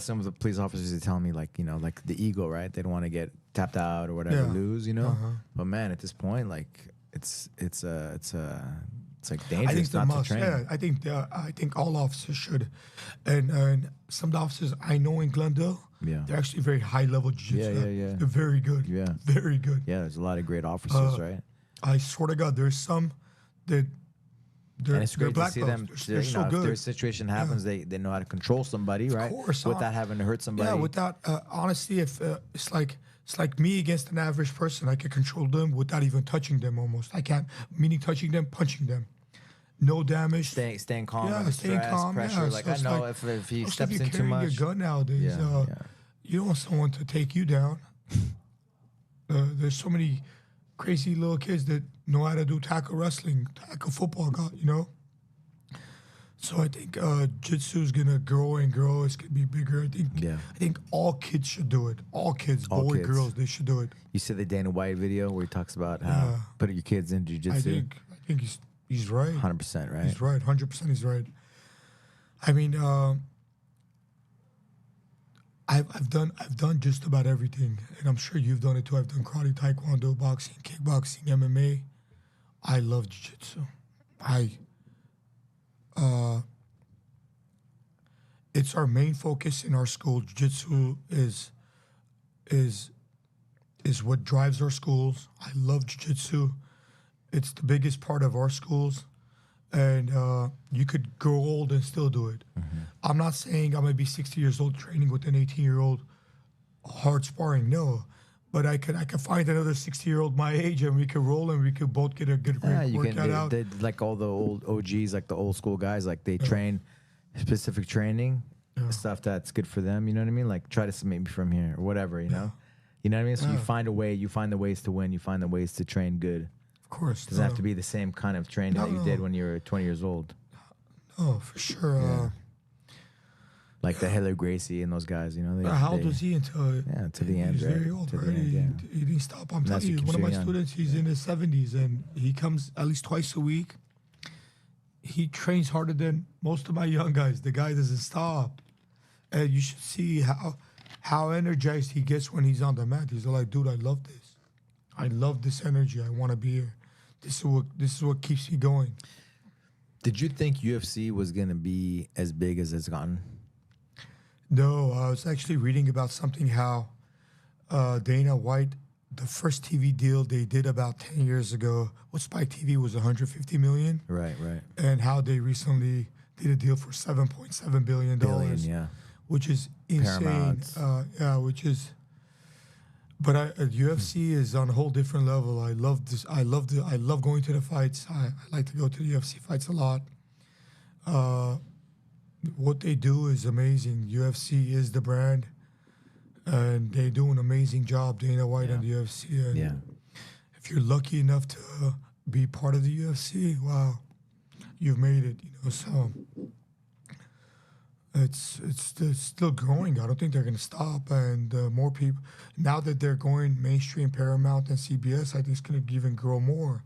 Some of the police officers are telling me, like, you know, like the ego, right? They don't want to get tapped out or whatever, Yeah. lose, you know. Uh-huh. But man, at this point, like, it's like I dangerous think the not to must. train. Yeah, I think all officers should, and some of the officers I know in Glendale, Yeah. they're actually very high level jiu-jitsu. Yeah. They're very good. Yeah. Very good. Yeah, there's a lot of great officers, Uh, right? I swear to God, there's some that they're And it's they're great to black see belts. them. They're You so know, if good. their situation happens, they know how to control somebody, right? course, Without having to hurt somebody. Yeah, without honestly, if it's like me against an average person, I can control them without even touching them. Almost, I can't. Meaning touching them, punching them, no damage. staying calm, Yeah, under staying stress, calm, pressure. yeah. Like So I it's know like- if he Especially steps if in you're too carrying much. a gun nowadays. Yeah, You don't want someone to take you down. There's so many crazy little kids that know how to do tackle wrestling, tackle football, you know. So I think jiu-jitsu is gonna grow and grow. It's gonna be bigger. I think all kids should do it. All kids, All boy, kids. girls, they should do it. You see the Dana White video where he talks about how putting your kids in I jiu-jitsu. think he's right. 100%, right? He's right. 100%. He's right. I mean, I've done just about everything, and I'm sure you've done it too. I've done karate, taekwondo, boxing, kickboxing, MMA. I love jiu-jitsu. It's our main focus in our school. Jiu-jitsu is what drives our schools. I love jiu-jitsu. It's the biggest part of our schools, and you could grow old and still do it. I'm not saying I'm gonna be 60 years old training with an 18-year-old hard sparring. No, but I could find another 60-year-old my age, and we could roll, and we could both get a good Yeah, great you workout out. they, like all the old OGs, like the old school guys, like they train specific training, stuff that's good for them. You know what I mean? Like try to submit me from here or whatever. You know what I mean? So you find a way. You find the ways to win. You find the ways to train good. Of course, Doesn't have to be the same kind of training that you did when you were 20 years old. Oh, for sure. Like the Hiller Gracie and those guys, you know. How old was he until? Yeah, to the end, He's right? very old, To the right? end, He didn't stop. I'm that's telling you, what one of keeps my you young. students, he's in his 70s, and he comes at least twice a week. He trains harder than most of my young guys. The guy doesn't stop, and you should see how energized he gets when he's on the mat. He's like, dude, I love this. I love this energy. I want to be here. This is what keeps me going. Did you think UFC was gonna be as big as it's gotten? No, I was actually reading about something how Dana White, the first TV deal they did about 10 years ago, with Spike TV was 150 million, Right. and how they recently did a deal for 7.7 billion dollars, Yeah. which is insane. Paramount. But UFC is on a whole different level. I love this. I love going to the fights. I like to go to the UFC fights a lot. What they do is amazing. UFC is the brand, and they do an amazing job. Dana White and the UFC. And if you're lucky enough to be part of the UFC, wow, you've made it. So it's still growing. I don't think they're going to stop. And more people, now that they're going mainstream, Paramount and CBS, I think it's going to even grow more.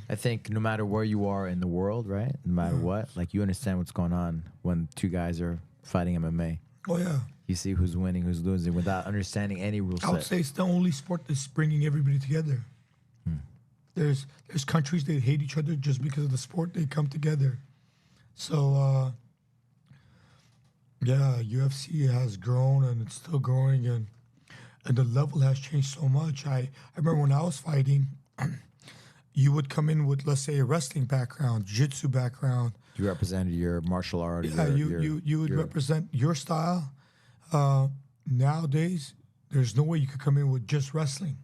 I think no matter where you are in the world, right? No matter what, like you understand what's going on when two guys are fighting MMA. Oh yeah. You see who's winning, who's losing, without understanding any rule I would set. say it's the only sport that's bringing everybody together. There's countries that hate each other just because of the sport. They come together. So UFC has grown and it's still growing, and the level has changed so much. I remember when I was fighting, you would come in with, let's say, a wrestling background, jiu-jitsu background. You represented your martial art. Yeah, you would represent your style. Nowadays, there's no way you could come in with just wrestling.